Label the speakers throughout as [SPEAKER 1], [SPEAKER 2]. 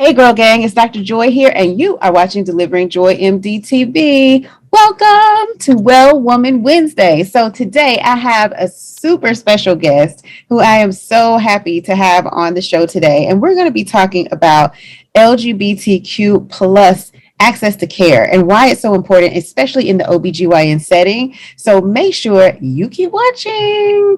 [SPEAKER 1] Hey girl gang, it's Dr. Joy here, and you are watching Delivering Joy MDTV. Welcome to Well Woman Wednesday. So today I have a super special guest who I am so happy to have on the show today. And we're going to be talking about LGBTQ plus access to care and why it's so important, especially in the OBGYN setting. So make sure you keep watching.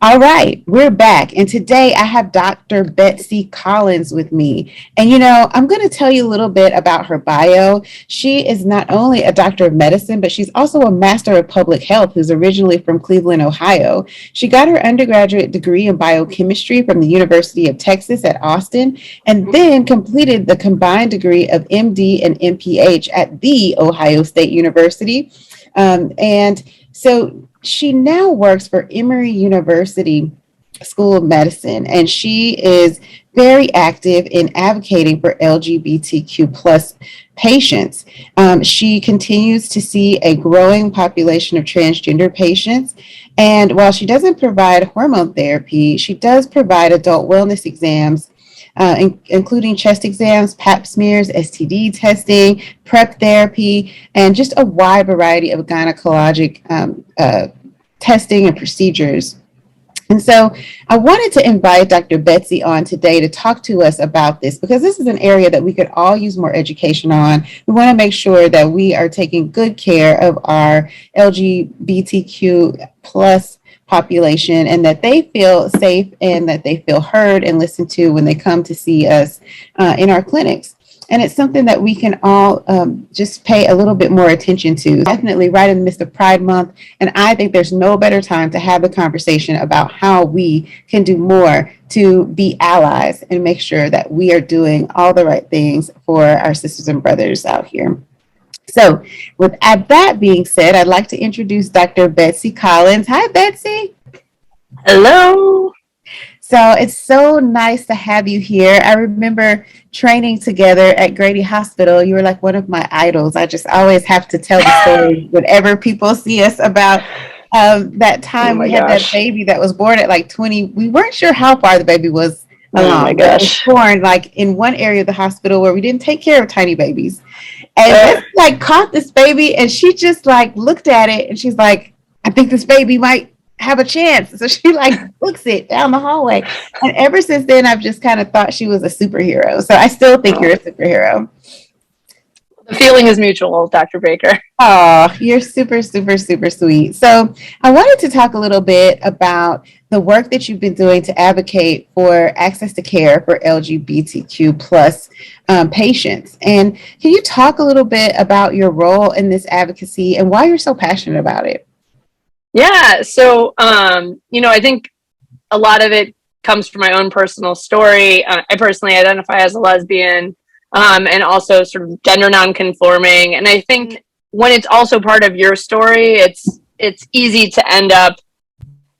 [SPEAKER 1] All right, we're back. And today I have Dr. Betsy Collins with me. And I'm going to tell you a little bit about her bio. She is not only a doctor of medicine, but she's also a master of public health who's originally from Cleveland, Ohio. She got her undergraduate degree in biochemistry from the University of Texas at Austin, and then completed the combined degree of MD and MPH at the Ohio State University. So she now works for Emory University School of Medicine, and she is very active in advocating for LGBTQ plus patients. She continues to see a growing population of transgender patients. And while she doesn't provide hormone therapy, she does provide adult wellness exams, including chest exams, pap smears, STD testing, PrEP therapy, and just a wide variety of gynecologic testing and procedures. And so I wanted to invite Dr. Betsy on today to talk to us about this, because this is an area that we could all use more education on. We want to make sure that we are taking good care of our LGBTQ plus population, and that they feel safe and that they feel heard and listened to when they come to see us in our clinics. And it's something that we can all just pay a little bit more attention to. Definitely right in the midst of Pride Month. And I think there's no better time to have the conversation about how we can do more to be allies and make sure that we are doing all the right things for our sisters and brothers out here. So with that being said, I'd like to introduce Dr. Betsy Collins. Hi, Betsy.
[SPEAKER 2] Hello.
[SPEAKER 1] So it's so nice to have you here. I remember training together at Grady Hospital. You were like one of my idols. I just always have to tell the story whenever people see us about that time we had that baby that was born at like 20. We weren't sure how far the baby was along.
[SPEAKER 2] Oh my gosh.
[SPEAKER 1] It was born like in one area of the hospital where we didn't take care of tiny babies. And this like caught this baby, and she just like looked at it and she's like, I think this baby might have a chance. So she like books it down the hallway. And ever since then, I've just kind of thought she was a superhero. So I still think you're a superhero.
[SPEAKER 2] The feeling is mutual, Dr. Baker.
[SPEAKER 1] Oh, you're super, super, super sweet. So I wanted to talk a little bit about the work that you've been doing to advocate for access to care for LGBTQ plus patients. And can you talk a little bit about your role in this advocacy and why you're so passionate about it?
[SPEAKER 2] Yeah. So, I think a lot of it comes from my own personal story. I personally identify as a lesbian, and also sort of gender nonconforming. And I think when it's also part of your story, it's easy to end up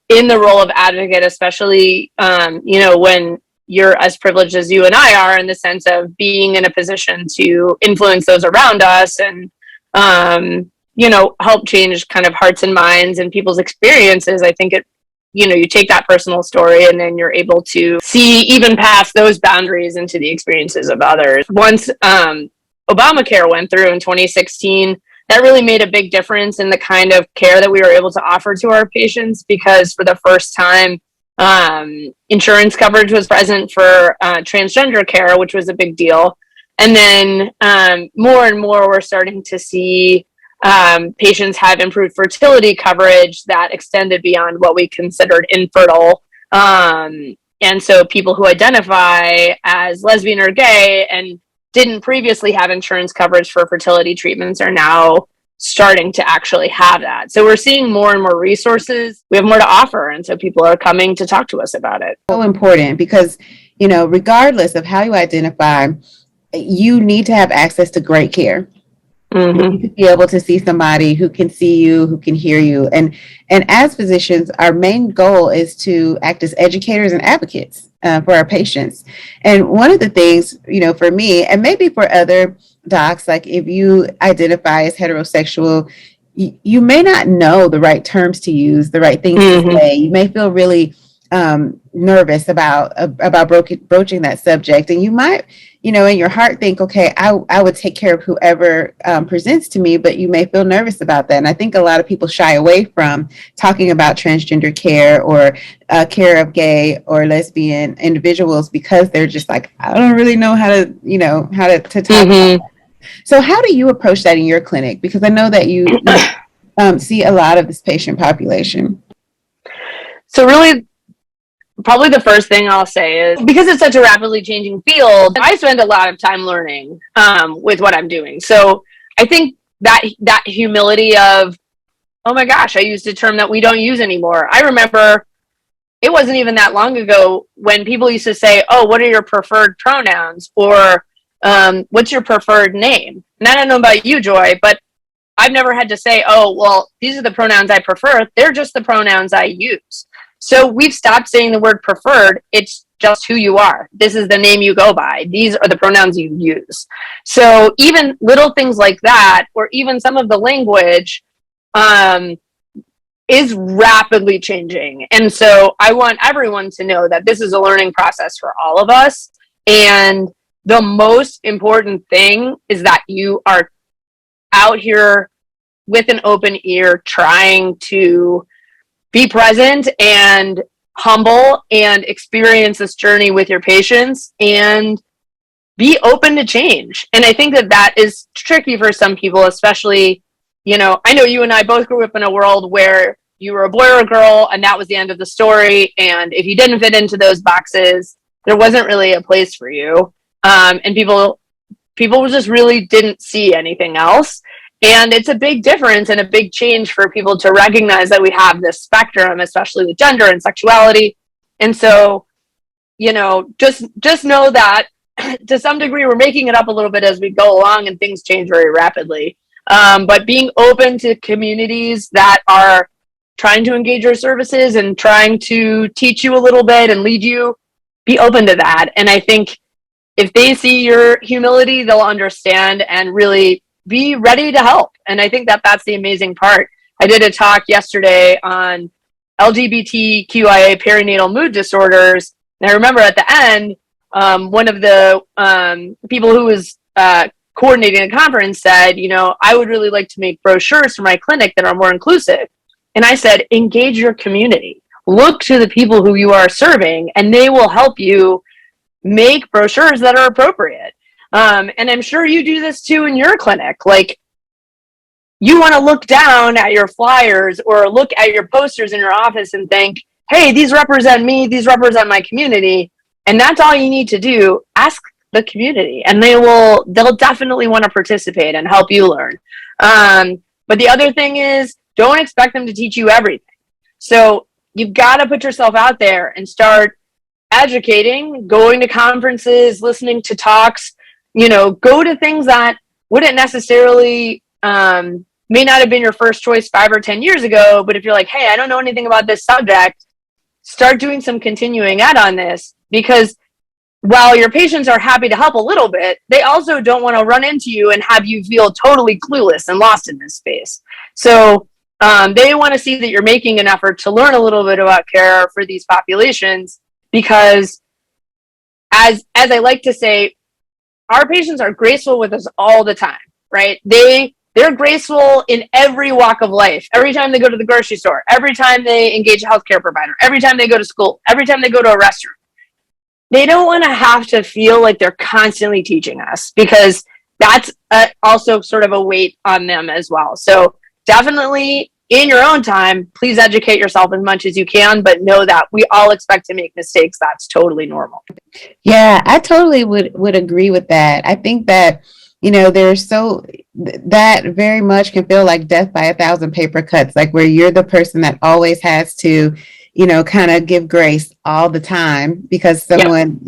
[SPEAKER 2] in the role of advocate, especially, when you're as privileged as you and I are, in the sense of being in a position to influence those around us and, help change kind of hearts and minds and people's experiences. I think you take that personal story and then you're able to see even past those boundaries into the experiences of others. Once Obamacare went through in 2016, that really made a big difference in the kind of care that we were able to offer to our patients, because for the first time, insurance coverage was present for transgender care, which was a big deal. And then more and more, we're starting to see patients have improved fertility coverage that extended beyond what we considered infertile. And so people who identify as lesbian or gay and didn't previously have insurance coverage for fertility treatments are now starting to actually have that. So we're seeing more and more resources. We have more to offer. And so people are coming to talk to us about it.
[SPEAKER 1] So important because, regardless of how you identify, you need to have access to great care. Mm-hmm. You need to be able to see somebody who can see you, who can hear you. And as physicians, our main goal is to act as educators and advocates for our patients. And one of the things, for me, and maybe for other docs, like if you identify as heterosexual, you may not know the right terms to use, the right things to
[SPEAKER 2] Mm-hmm.
[SPEAKER 1] say. You may feel really nervous about broaching that subject, and you might, in your heart think, okay, I would take care of whoever presents to me, but you may feel nervous about that. And I think a lot of people shy away from talking about transgender care or care of gay or lesbian individuals because they're just like, I don't really know how to, to talk about.
[SPEAKER 2] Mm-hmm.
[SPEAKER 1] So how do you approach that in your clinic? Because I know that you see a lot of this patient population.
[SPEAKER 2] So really, probably the first thing I'll say is, because it's such a rapidly changing field, I spend a lot of time learning with what I'm doing. So I think that humility of, oh my gosh, I used a term that we don't use anymore. I remember it wasn't even that long ago when people used to say, oh, what are your preferred pronouns? Or what's your preferred name? And I don't know about you, Joy, but I've never had to say, oh, well, these are the pronouns I prefer. They're just the pronouns I use. So we've stopped saying the word preferred. It's just who you are. This is the name you go by. These are the pronouns you use. So even little things like that, or even some of the language, is rapidly changing. And so I want everyone to know that this is a learning process for all of us. And the most important thing is that you are out here with an open ear, trying to be present and humble and experience this journey with your patients and be open to change. And I think that is tricky for some people, especially, I know you and I both grew up in a world where you were a boy or a girl and that was the end of the story. And if you didn't fit into those boxes, there wasn't really a place for you. And people just really didn't see anything else. And it's a big difference and a big change for people to recognize that we have this spectrum, especially with gender and sexuality. And so, just know that to some degree, we're making it up a little bit as we go along and things change very rapidly. But being open to communities that are trying to engage your services and trying to teach you a little bit and lead you, be open to that. And I think if they see your humility, they'll understand and really be ready to help. And I think that that's the amazing part. I did a talk yesterday on LGBTQIA perinatal mood disorders. And I remember at the end, one of the people who was coordinating the conference said, I would really like to make brochures for my clinic that are more inclusive. And I said, engage your community. Look to the people who you are serving, and they will help you make brochures that are appropriate. And I'm sure you do this too in your clinic. Like, you want to look down at your flyers or look at your posters in your office and think, hey, these represent me, these represent my community. And that's all you need to do. Ask the community, and they'll definitely want to participate and help you learn. But the other thing is, don't expect them to teach you everything. So you've got to put yourself out there and start educating, going to conferences, listening to talks, go to things that wouldn't necessarily, may not have been your first choice 5 or 10 years ago, but if you're like, hey, I don't know anything about this subject, start doing some continuing ed on this, because while your patients are happy to help a little bit, they also don't want to run into you and have you feel totally clueless and lost in this space. So they want to see that you're making an effort to learn a little bit about care for these populations, because as I like to say, our patients are graceful with us all the time, right? They're graceful in every walk of life. Every time they go to the grocery store, every time they engage a healthcare provider, every time they go to school, every time they go to a restaurant. They don't want to have to feel like they're constantly teaching us, because that's also sort of a weight on them as well. So definitely in your own time, please educate yourself as much as you can, but know that we all expect to make mistakes. That's totally normal.
[SPEAKER 1] Yeah, I totally would agree with that. I think that, that very much can feel like death by a thousand paper cuts, like where you're the person that always has to, kind of give grace all the time because someone,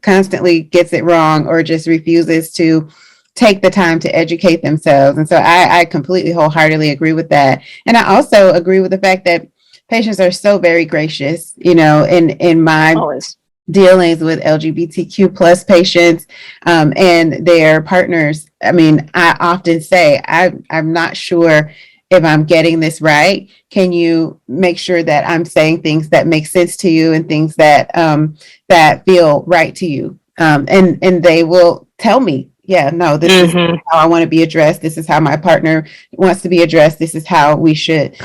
[SPEAKER 1] constantly gets it wrong or just refuses to take the time to educate themselves. And so I completely wholeheartedly agree with that. And I also agree with the fact that patients are so very gracious, in my
[SPEAKER 2] Always.
[SPEAKER 1] dealings with LGBTQ plus patients and their partners. I mean, I often say I'm not sure if I'm getting this right. Can you make sure that I'm saying things that make sense to you and things that that feel right to you? And they will tell me, yeah, no, this is how I want to be addressed. This is how my partner wants to be addressed. This is how we should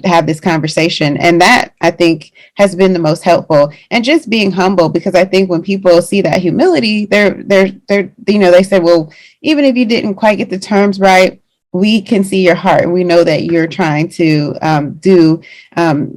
[SPEAKER 1] have this conversation. And that, I think, has been the most helpful. And just being humble, because I think when people see that humility, they're they say, well, even if you didn't quite get the terms right, we can see your heart, and we know that you're trying to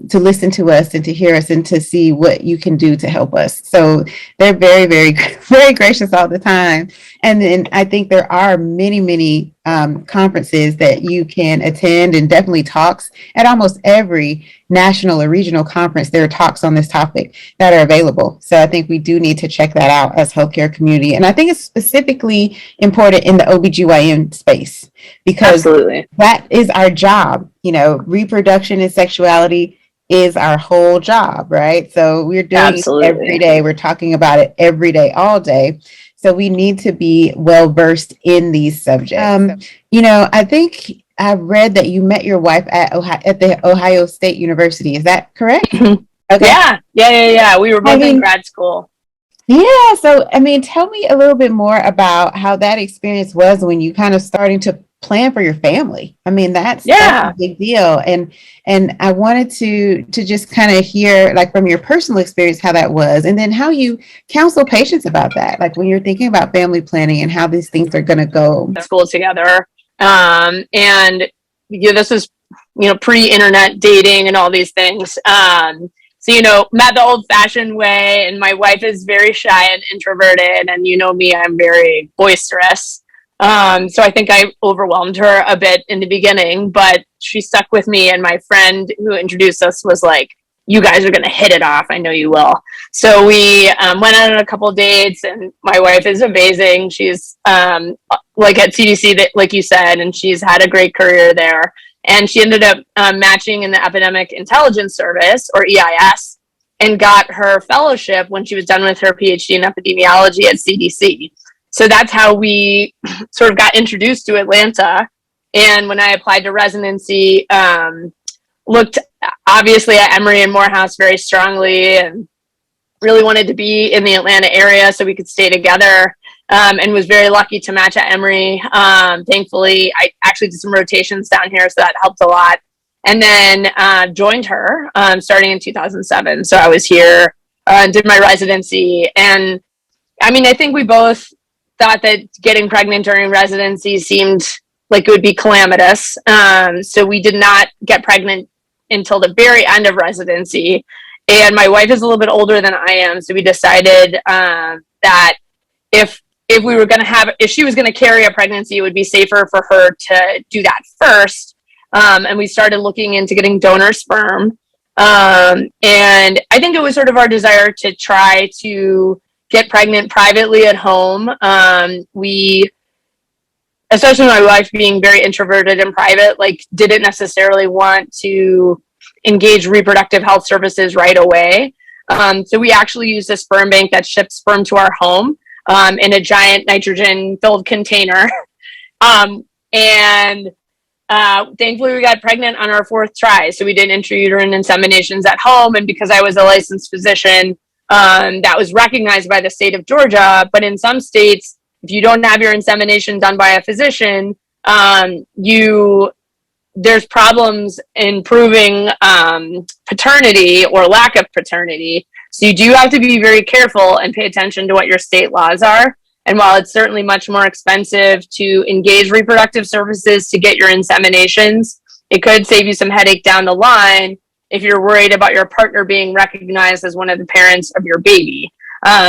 [SPEAKER 1] to listen to us and to hear us and to see what you can do to help us. So they're very, very, very gracious all the time. And then I think there are many, many conferences that you can attend, and definitely talks at almost every national or regional conference. There are talks on this topic that are available. So I think we do need to check that out as healthcare community. And I think it's specifically important in the OBGYN space, because
[SPEAKER 2] Absolutely.
[SPEAKER 1] that is our job. Reproduction and sexuality is our whole job, right? So we're doing
[SPEAKER 2] Absolutely.
[SPEAKER 1] it every day. We're talking about it every day, all day. So we need to be well versed in these subjects. I think I've read that you met your wife at the Ohio State University. Is that correct?
[SPEAKER 2] Mm-hmm. Okay. Yeah. We were both in grad school.
[SPEAKER 1] Yeah. So, tell me a little bit more about how that experience was when you kind of starting to plan for your family. That's a big deal. And I wanted to just kind of hear, like, from your personal experience, how that was, and then how you counsel patients about that, like when you're thinking about family planning and how these things are going to go.
[SPEAKER 2] School together. And this was, pre-internet dating and all these things. So, met the old fashioned way, and my wife is very shy and introverted, and me, I'm very boisterous. So I think I overwhelmed her a bit in the beginning, but she stuck with me, and my friend who introduced us was like, you guys are going to hit it off. I know you will. So we went on a couple dates, and my wife is amazing. She's like at CDC, like you said, and she's had a great career there. And she ended up matching in the Epidemic Intelligence Service, or EIS, and got her fellowship when she was done with her PhD in epidemiology at CDC. So that's how we sort of got introduced to Atlanta. And when I applied to residency, looked obviously at Emory and Morehouse very strongly, and really wanted to be in the Atlanta area so we could stay together, and was very lucky to match at Emory. Thankfully, I actually did some rotations down here, so that helped a lot. And then joined her starting in 2007. So I was here, did my residency. And I think we both thought that getting pregnant during residency seemed like it would be calamitous. So we did not get pregnant until the very end of residency. And my wife is a little bit older than I am. So we decided that if she was going to carry a pregnancy, it would be safer for her to do that first. And we started looking into getting donor sperm. And I think it was sort of our desire to try to get pregnant privately at home. We, especially my wife being very introverted and private, didn't necessarily want to engage reproductive health services right away. So we actually used a sperm bank that shipped sperm to our home in a giant nitrogen-filled container. And thankfully, we got pregnant on our 4th try. So we did intrauterine inseminations at home. And because I was a licensed physician, that was recognized by the state of Georgia. But in some states, if you don't have your insemination done by a physician, there's problems in proving paternity or lack of paternity. So you do have to be very careful and pay attention to what your state laws are. And while it's certainly much more expensive to engage reproductive services to get your inseminations, it could save you some headache down the line if you're worried about your partner being recognized as one of the parents of your baby.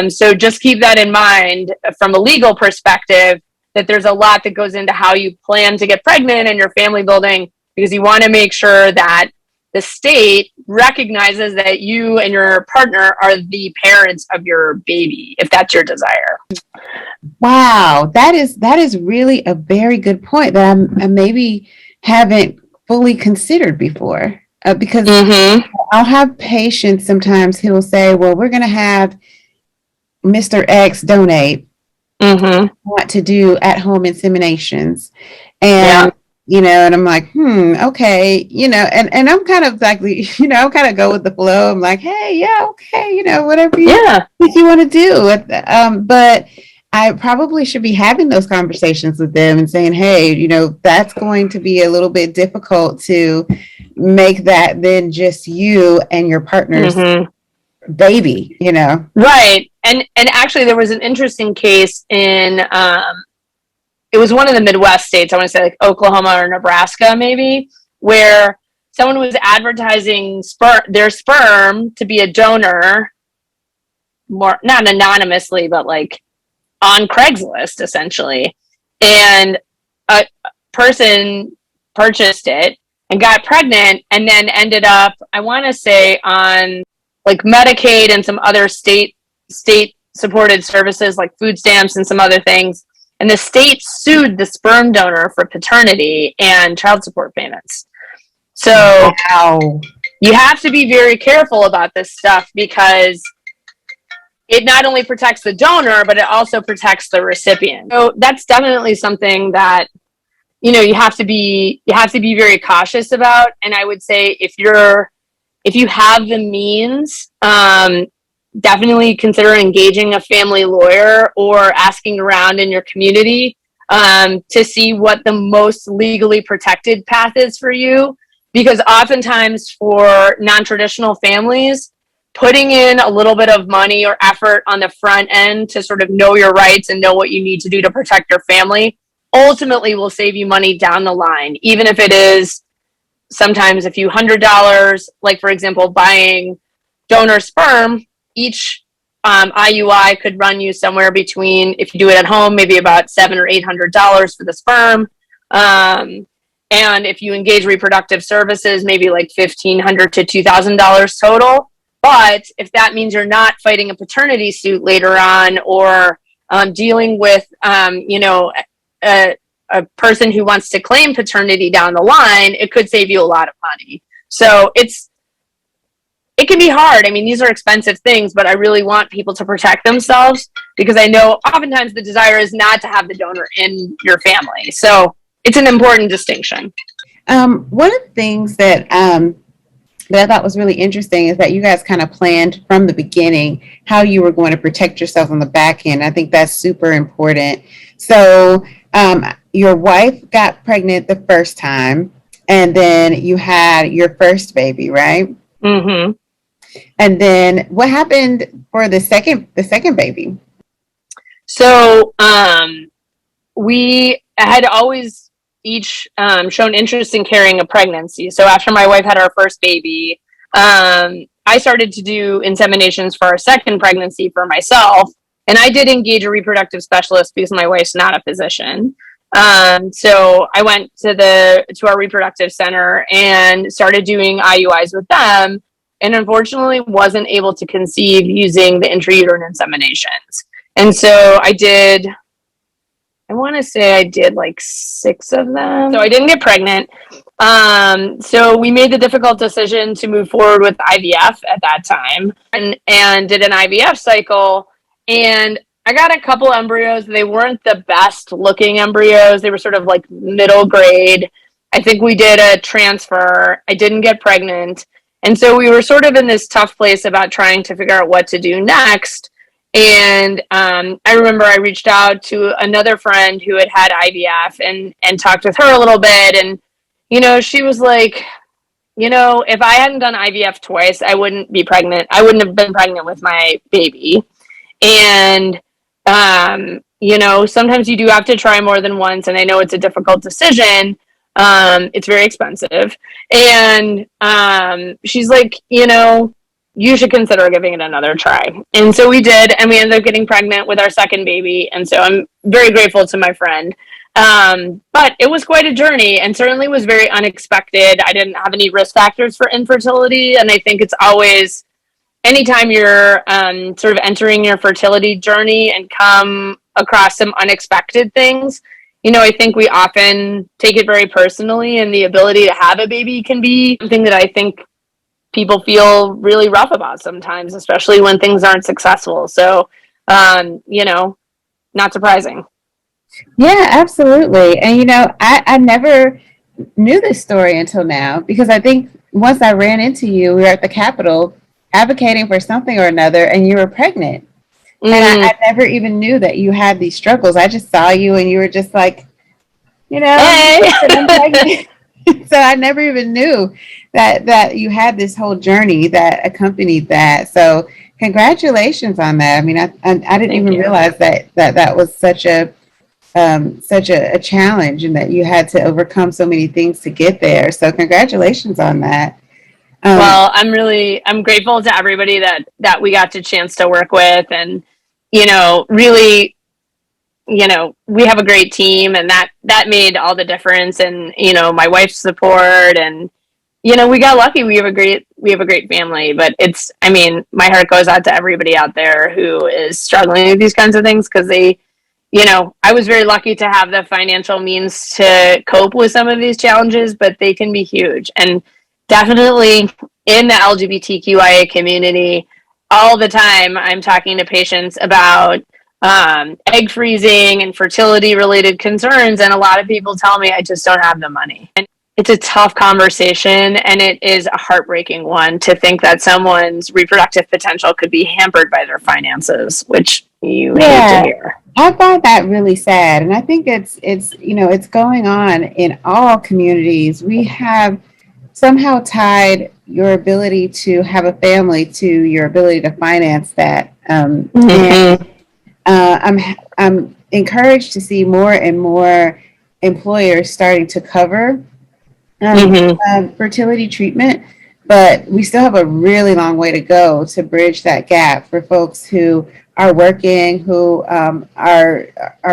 [SPEAKER 2] So just keep that in mind from a legal perspective, that there's a lot that goes into how you plan to get pregnant and your family building, because you want to make sure that the state recognizes that you and your partner are the parents of your baby, if that's your desire.
[SPEAKER 1] Wow, that is really a very good point that I maybe haven't fully considered before. Because I'll have patients sometimes who will say, well, we're going to have Mr. X donate, want to do at-home inseminations. And and I'm like, okay, and I'm kind of like, I'm kind of go with the flow. I'm like, hey, yeah, okay, whatever you
[SPEAKER 2] Yeah.
[SPEAKER 1] think you want to do. But I probably should be having those conversations with them and saying, hey, that's going to be a little bit difficult to make that then just you and your partner's
[SPEAKER 2] Mm-hmm.
[SPEAKER 1] baby.
[SPEAKER 2] Right. And actually there was an interesting case in it was one of the Midwest states, I want to say like Oklahoma or Nebraska maybe, where someone was advertising their sperm to be a donor, more not anonymously, but like on Craigslist essentially. And a person purchased it and got pregnant and then ended up, I want to say, on like Medicaid and some other state supported services like food stamps and some other things. And the state sued the sperm donor for paternity and child support payments. So
[SPEAKER 1] Wow.
[SPEAKER 2] you have to be very careful about this stuff because it not only protects the donor, but it also protects the recipient. So that's definitely something that you have to be very cautious about. And I would say if you have the means, definitely consider engaging a family lawyer or asking around in your community to see what the most legally protected path is for you. Because oftentimes for non-traditional families, putting in a little bit of money or effort on the front end to sort of know your rights and know what you need to do to protect your family ultimately will save you money down the line, even if it is sometimes a few $100s. Like, for example, buying donor sperm, each IUI could run you somewhere between, if you do it at home, maybe about $700 or $800 for the sperm. And if you engage reproductive services, maybe like $1,500 to $2,000 total. But if that means you're not fighting a paternity suit later on or dealing with, a person who wants to claim paternity down the line, it could save you a lot of money. So it can be hard. I mean, these are expensive things, but I really want people to protect themselves because I know oftentimes the desire is not to have the donor in your family. So it's an important distinction.
[SPEAKER 1] One of the things that I thought was really interesting is that you guys kind of planned from the beginning how you were going to protect yourself on the back end. I think that's super important. So your wife got pregnant the first time, and then you had your first baby, right?
[SPEAKER 2] Mm-hmm.
[SPEAKER 1] And then what happened for the second baby?
[SPEAKER 2] So we had always each shown interest in carrying a pregnancy. So after my wife had our first baby, I started to do inseminations for our second pregnancy for myself. And I did engage a reproductive specialist because my wife's not a physician. So I went to our reproductive center and started doing IUIs with them, and unfortunately wasn't able to conceive using the intrauterine inseminations. And so I want to say I did like 6 of them. So I didn't get pregnant. So we made the difficult decision to move forward with IVF at that time and did an IVF cycle. And I got a couple embryos. They weren't the best looking embryos. They were sort of like middle grade. I think we did a transfer. I didn't get pregnant. And so we were sort of in this tough place about trying to figure out what to do next. And I remember I reached out to another friend who had IVF and talked with her a little bit. And, she was like, if I hadn't done IVF twice, I wouldn't be pregnant. I wouldn't have been pregnant with my baby. And, sometimes you do have to try more than once. And I know it's a difficult decision. It's very expensive. And she's like, you should consider giving it another try. And so we did, and we ended up getting pregnant with our second baby. And so I'm very grateful to my friend. But it was quite a journey and certainly was very unexpected. I didn't have any risk factors for infertility. And I think it's always, anytime you're sort of entering your fertility journey and come across some unexpected things, I think we often take it very personally, and the ability to have a baby can be something that I think people feel really rough about sometimes, especially when things aren't successful. So, not surprising.
[SPEAKER 1] Yeah, absolutely. And I never knew this story until now, because I think once I ran into you, we were at the Capitol advocating for something or another, and you were pregnant. And
[SPEAKER 2] Mm.
[SPEAKER 1] I never even knew that you had these struggles. I just saw you and you were just like,
[SPEAKER 2] Hey.
[SPEAKER 1] I'm pregnant. So I never even knew that you had this whole journey that accompanied that. So congratulations on that. I mean, I didn't
[SPEAKER 2] Thank
[SPEAKER 1] even
[SPEAKER 2] you.
[SPEAKER 1] realize that was such a challenge, and that you had to overcome so many things to get there. So congratulations on that.
[SPEAKER 2] Well, I'm grateful to everybody that we got the chance to work with, and really, we have a great team, and that made all the difference. And my wife's support, and we got lucky. We have a great family. But I mean, my heart goes out to everybody out there who is struggling with these kinds of things, because I was very lucky to have the financial means to cope with some of these challenges, but they can be huge. And definitely in the LGBTQIA community, all the time I'm talking to patients about egg freezing and fertility related concerns. And a lot of people tell me, I just don't have the money. And it's a tough conversation, and it is a heartbreaking one to think that someone's reproductive potential could be hampered by their finances, which you hate to
[SPEAKER 1] Yeah,
[SPEAKER 2] hear.
[SPEAKER 1] I find that really sad, and I think it's going on in all communities. We have somehow tied your ability to have a family to your ability to finance that, and
[SPEAKER 2] Mm-hmm.
[SPEAKER 1] I'm encouraged to see more and more employers starting to cover um,
[SPEAKER 2] Mm-hmm.
[SPEAKER 1] fertility treatment, but we still have a really long way to go to bridge that gap for folks who are working, who are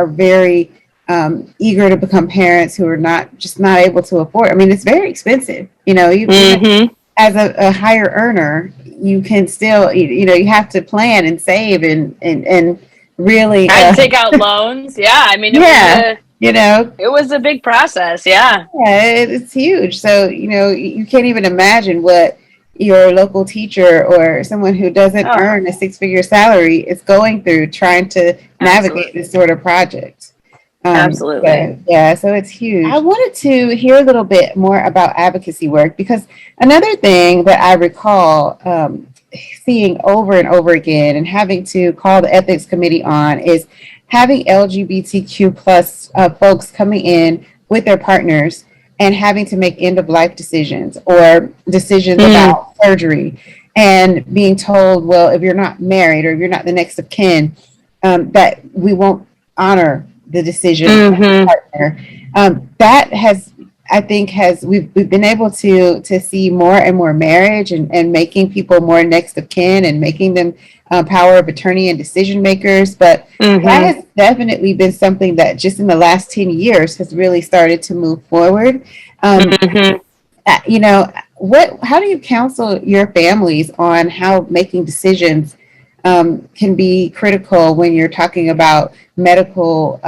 [SPEAKER 1] very eager to become parents, who are not able to afford. I mean, it's very expensive. Even
[SPEAKER 2] Mm-hmm.
[SPEAKER 1] as a higher earner, you can still you have to plan and save and really
[SPEAKER 2] I had to take out loans. Yeah, I mean, it was
[SPEAKER 1] yeah
[SPEAKER 2] a
[SPEAKER 1] you know
[SPEAKER 2] it was a big process. Yeah.
[SPEAKER 1] Yeah, it's huge. So, you can't even imagine what your local teacher or someone who doesn't
[SPEAKER 2] Oh,
[SPEAKER 1] earn a six-figure salary is going through trying to navigate
[SPEAKER 2] absolutely.
[SPEAKER 1] this sort of project.
[SPEAKER 2] Absolutely.
[SPEAKER 1] Yeah, so it's huge. I wanted to hear a little bit more about advocacy work, because another thing that I recall seeing over and over again and having to call the ethics committee on is having LGBTQ plus folks coming in with their partners and having to make end of life decisions or decisions
[SPEAKER 2] Mm.
[SPEAKER 1] about surgery, and being told, well, if you're not married or if you're not the next of kin, that we won't honor the decision of the
[SPEAKER 2] Mm-hmm.
[SPEAKER 1] partner. That has, I think, we've been able to see more and more marriage, and making people more next of kin, and making them power of attorney and decision makers. But that
[SPEAKER 2] Mm-hmm.
[SPEAKER 1] has definitely been something that just in the last 10 years has really started to move forward. Um,
[SPEAKER 2] Mm-hmm.
[SPEAKER 1] you know, how do you counsel your families on how making decisions can be critical when you're talking about medical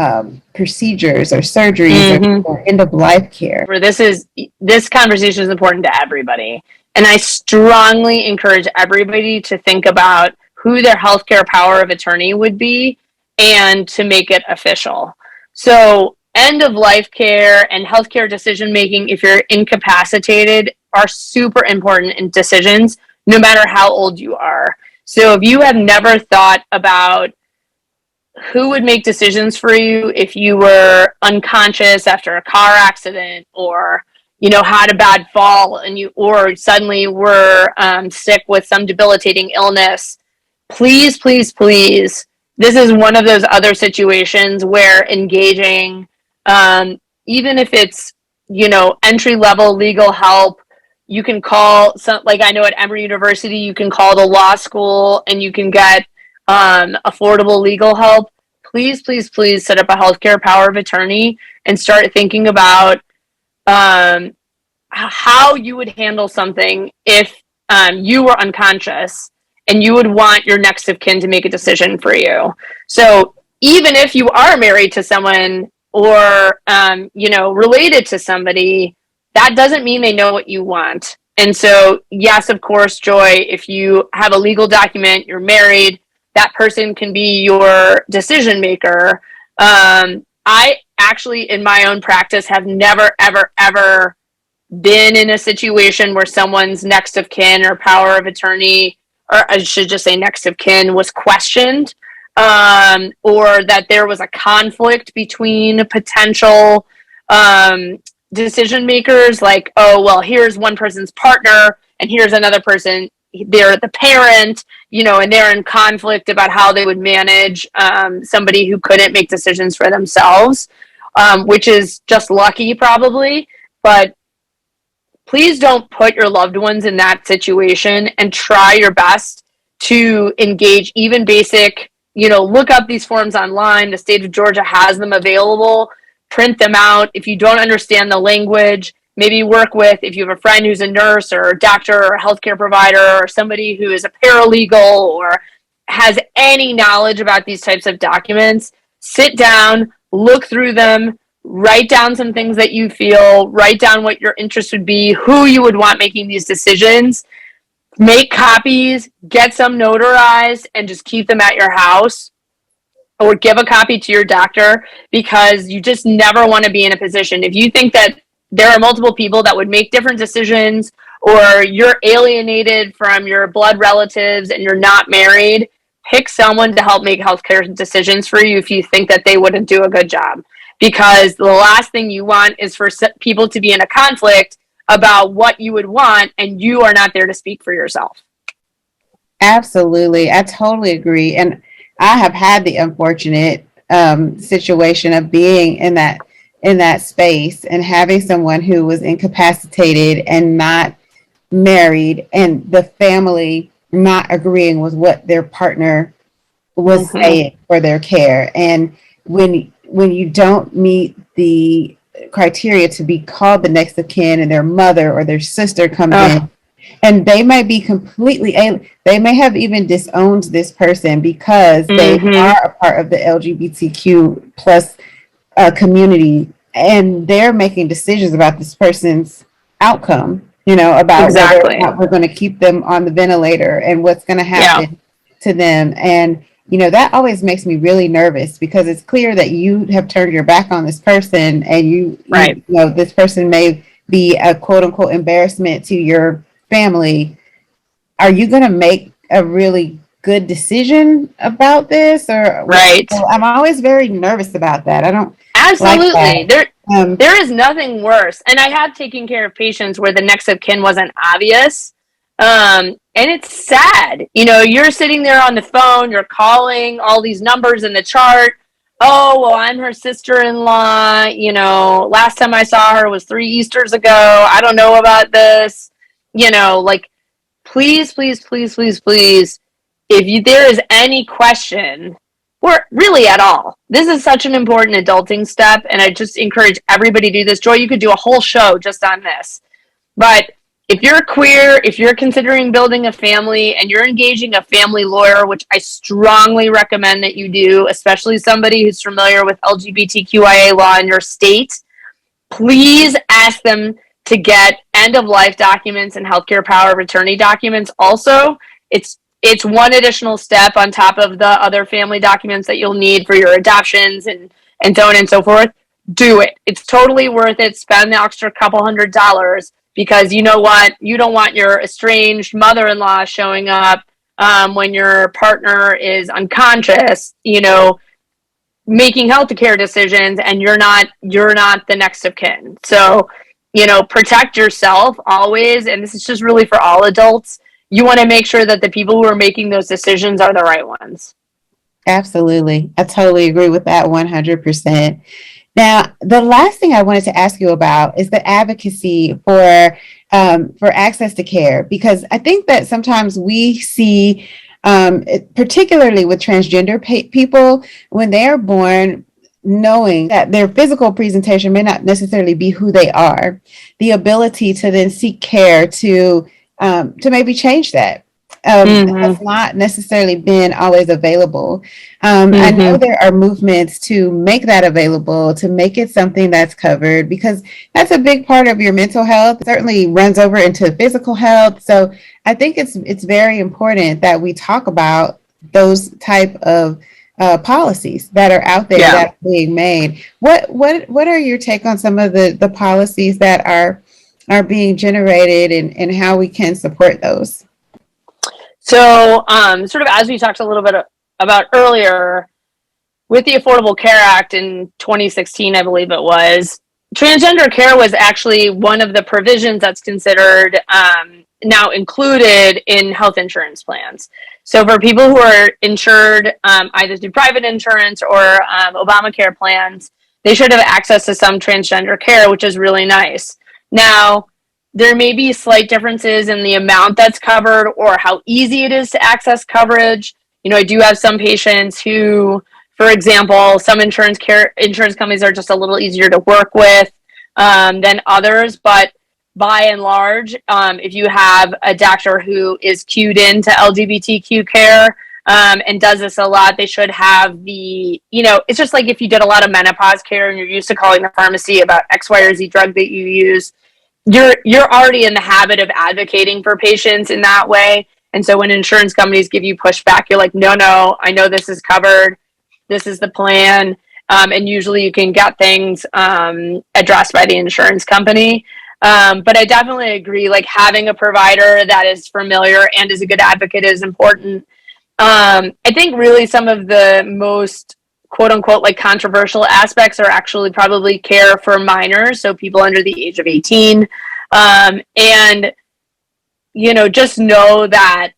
[SPEAKER 1] procedures or surgeries
[SPEAKER 2] Mm-hmm.
[SPEAKER 1] or end of life care?
[SPEAKER 2] For this conversation is important to everybody, and I strongly encourage everybody to think about who their healthcare power of attorney would be, and to make it official. So end of life care and healthcare decision making, if you're incapacitated, are super important in decisions, no matter how old you are. So if you have never thought about who would make decisions for you if you were unconscious after a car accident, or had a bad fall, and you or suddenly were sick with some debilitating illness, please, please, please, this is one of those other situations where engaging, even if it's entry level legal help. You can call some, like I know at Emory University, you can call the law school and you can get affordable legal help. Please, please, please set up a healthcare power of attorney and start thinking about um, how you would handle something if you were unconscious and you would want your next of kin to make a decision for you. So even if you are married to someone, or related to somebody, that doesn't mean they know what you want. And so, yes, of course, Joy, if you have a legal document, you're married, that person can be your decision maker. I actually in my own practice have never, ever, ever been in a situation where someone's next of kin or power of attorney, or I should just say next of kin, was questioned, or that there was a conflict between potential decision makers, like, oh, well, here's one person's partner and here's another person, they're the parent, and they're in conflict about how they would manage somebody who couldn't make decisions for themselves, which is just lucky probably. But please don't put your loved ones in that situation, and try your best to engage even basic, look up these forms online. The state of Georgia has them available. Print them out. If you don't understand the language, maybe work with, if you have a friend who's a nurse or a doctor or a healthcare provider or somebody who is a paralegal or has any knowledge about these types of documents, sit down, look through them, write down some things that you feel, write down what your interest would be, who you would want making these decisions, make copies, get some notarized, and just keep them at your house, or give a copy to your doctor, because you just never want to be in a position, if you think that there are multiple people that would make different decisions, or you're alienated from your blood relatives and you're not married, pick someone to help make healthcare decisions for you if you think that they wouldn't do a good job. Because the last thing you want is for people to be in a conflict about what you would want, and you are not there to speak for yourself.
[SPEAKER 1] Absolutely. I totally agree. And I have had the unfortunate situation of being in that space and having someone who was incapacitated and not married, and the family not agreeing with what their partner was saying for their care. And when you don't meet the criteria to be called the next of kin, and their mother or their sister comes in, and they might be completely they may have even disowned this person because they are a part of the LGBTQ plus community, and they're making decisions about this person's outcome, about whether or not we're going to keep them on the ventilator and what's going to happen to them. And that always makes me really nervous, because it's clear that you have turned your back on this person, and you this person may be a quote unquote embarrassment to your family. Are you going to make a really good decision about this? Or I'm always very nervous about that. I don't.
[SPEAKER 2] Absolutely. Like there is nothing worse. And I have taken care of patients where the next of kin wasn't obvious. And it's sad. You're sitting there on the phone, you're calling all these numbers in the chart. Oh, well, I'm her sister-in-law. Last time I saw her was 3 Easters ago. I don't know about this. Please, please, please, please, please, if there is any question, or really at all, this is such an important adulting step, and I just encourage everybody to do this. Joy, you could do a whole show just on this. But if you're queer, if you're considering building a family, and you're engaging a family lawyer, which I strongly recommend that you do, especially somebody who's familiar with LGBTQIA law in your state, please ask them to get end-of-life documents and healthcare power of attorney documents also. It's one additional step on top of the other family documents that you'll need for your adoptions and so on and so forth. Do it. It's totally worth it. Spend the extra couple $100, because you know what? You don't want your estranged mother-in-law showing up when your partner is unconscious, making healthcare decisions, and you're not the next of kin. So, protect yourself always. And this is just really for all adults. You want to make sure that the people who are making those decisions are the right ones.
[SPEAKER 1] Absolutely. I totally agree with that 100%. Now, the last thing I wanted to ask you about is the advocacy for access to care, because I think that sometimes we see, particularly with transgender people, when they are born, knowing that their physical presentation may not necessarily be who they are, the ability to then seek care to maybe change that has not necessarily been always available. I know there are movements to make that available, to make it something that's covered, because that's a big part of your mental health. It certainly runs over into physical health. So I think it's very important that we talk about those type of policies that are out there
[SPEAKER 2] Yeah.
[SPEAKER 1] that are being made. What are your take on some of the policies that are being generated and how we can support those?
[SPEAKER 2] So, sort of as we talked a little bit about earlier, with the Affordable Care Act in 2016, I believe it was, transgender care was actually one of the provisions that's considered now included in health insurance plans. So for people who are insured either through private insurance or Obamacare plans, they should have access to some transgender care, which is really nice. Now, there may be slight differences in the amount that's covered or how easy it is to access coverage. You know, I do have some patients who, for example, some insurance companies are just a little easier to work with than others, but by and large, if you have a doctor who is cued into LGBTQ care and does this a lot, they should have it's just like if you did a lot of menopause care and you're used to calling the pharmacy about X, Y, or Z drug that you use, you're already in the habit of advocating for patients in that way. And so when insurance companies give you pushback, you're like, no, I know this is covered. This is the plan. And usually you can get things addressed by the insurance company. But I definitely agree, like having a provider that is familiar and is a good advocate is important. I think really some of the most quote unquote like controversial aspects are actually probably care for minors, so people under the age of 18. And, just know that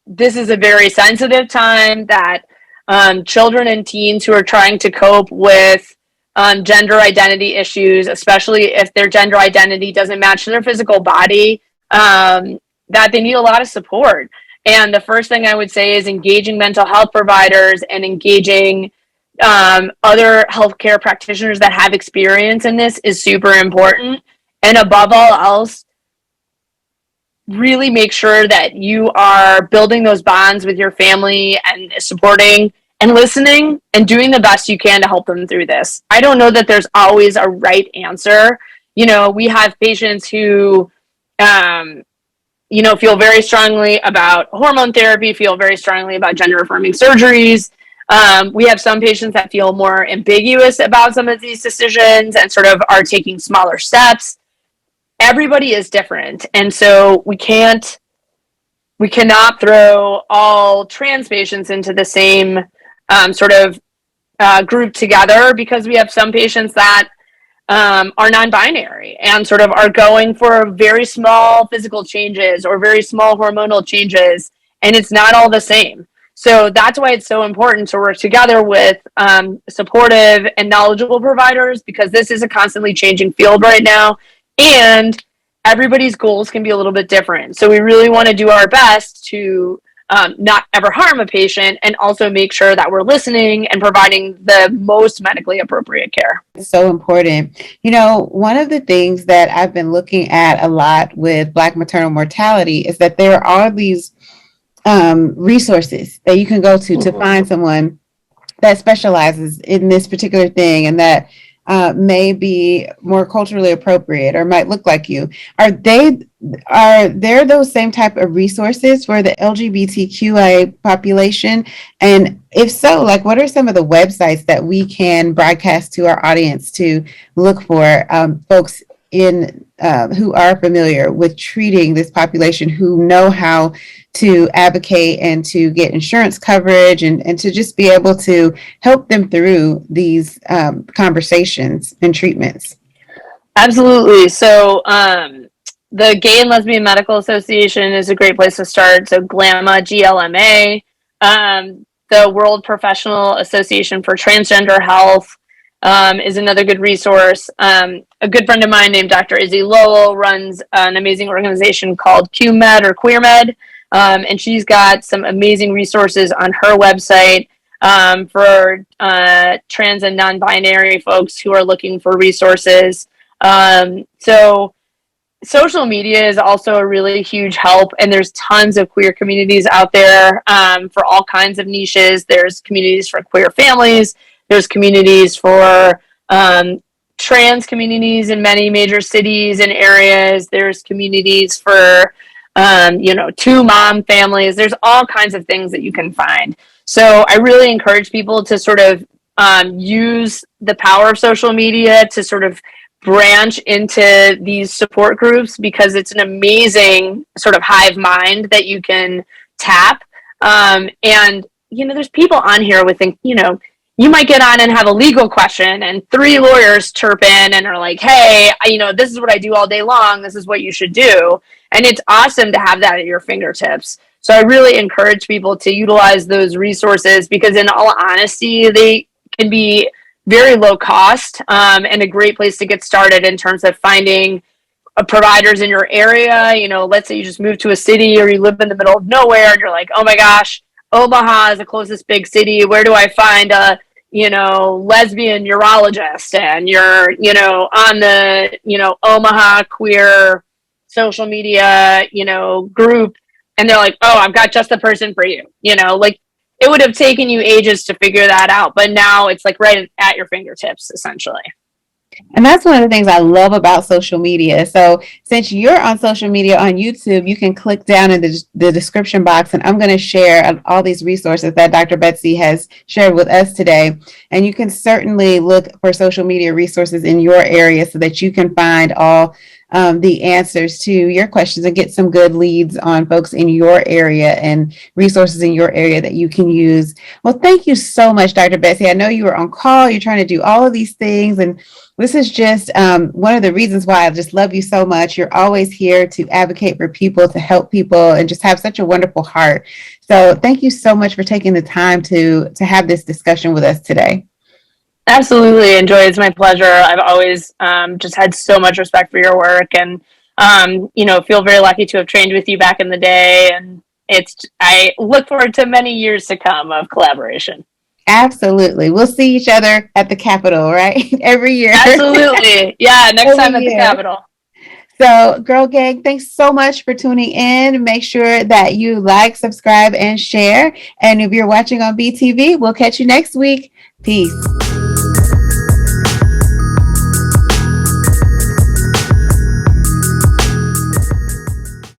[SPEAKER 2] this is a very sensitive time, that children and teens who are trying to cope with gender identity issues, especially if their gender identity doesn't match their physical body, that they need a lot of support. And the first thing I would say is engaging mental health providers and engaging other healthcare practitioners that have experience in this is super important. And above all else, really make sure that you are building those bonds with your family and supporting and listening and doing the best you can to help them through this. I don't know that there's always a right answer. We have patients who, feel very strongly about hormone therapy, feel very strongly about gender affirming surgeries. We have some patients that feel more ambiguous about some of these decisions and sort of are taking smaller steps. Everybody is different. And so we cannot throw all trans patients into the same sort of group together, because we have some patients that are non-binary and sort of are going for very small physical changes or very small hormonal changes, and it's not all the same. So that's why it's so important to work together with supportive and knowledgeable providers, because this is a constantly changing field right now, and everybody's goals can be a little bit different. So we really want to do our best to not ever harm a patient, and also make sure that we're listening and providing the most medically appropriate care.
[SPEAKER 1] It's so important. One of the things that I've been looking at a lot with Black maternal mortality is that there are these resources that you can go to find someone that specializes in this particular thing and that may be more culturally appropriate or might look like you. Are there those same type of resources for the LGBTQIA population? And if so, like, what are some of the websites that we can broadcast to our audience to look for folks in who are familiar with treating this population, who know how to advocate and to get insurance coverage and to just be able to help them through these conversations and treatments?
[SPEAKER 2] Absolutely. So the Gay and Lesbian Medical Association is a great place to start. So GLAMA, GLMA, the World Professional Association for Transgender Health is another good resource. A good friend of mine named Dr. Izzy Lowell runs an amazing organization called QMed or QueerMed, and she's got some amazing resources on her website for trans and non-binary folks who are looking for resources. So social media is also a really huge help, and there's tons of queer communities out there for all kinds of niches. There's communities for queer families. There's communities for trans communities in many major cities and areas. There's communities for two mom families. There's all kinds of things that you can find. So I really encourage people to sort of use the power of social media to sort of branch into these support groups, because it's an amazing sort of hive mind that you can tap. And there's people on here with, you might get on and have a legal question and 3 lawyers chirp in and are like, hey, this is what I do all day long. This is what you should do. And it's awesome to have that at your fingertips. So I really encourage people to utilize those resources, because in all honesty, they can be very low cost, and a great place to get started in terms of finding providers in your area. Let's say you just moved to a city, or you live in the middle of nowhere and you're like, oh my gosh, Omaha is the closest big city. Where do I find a, lesbian urologist? And you're, on the, Omaha queer social media, group. And they're like, oh, I've got just the person for you. It would have taken you ages to figure that out. But now it's like right at your fingertips, essentially.
[SPEAKER 1] And that's one of the things I love about social media. So since you're on social media on YouTube, you can click down in the description box, and I'm going to share all these resources that Dr. Betsy has shared with us today. And you can certainly look for social media resources in your area so that you can find all the answers to your questions and get some good leads on folks in your area and resources in your area that you can use. Well, thank you so much, Dr. Betsy. I know you were on call. You're trying to do all of these things, and this is just one of the reasons why I just love you so much. You're always here to advocate for people, to help people, and just have such a wonderful heart. So thank you so much for taking the time to have this discussion with us today.
[SPEAKER 2] Absolutely, Joy. It's my pleasure. I've always just had so much respect for your work, and feel very lucky to have trained with you back in the day. And I look forward to many years to come of collaboration.
[SPEAKER 1] Absolutely. We'll see each other at the Capitol, right? Every year.
[SPEAKER 2] Absolutely. Yeah, next time at the Capitol.
[SPEAKER 1] So, Girl Gang, thanks so much for tuning in. Make sure that you like, subscribe, and share. And if you're watching on BTV, we'll catch you next week. Peace.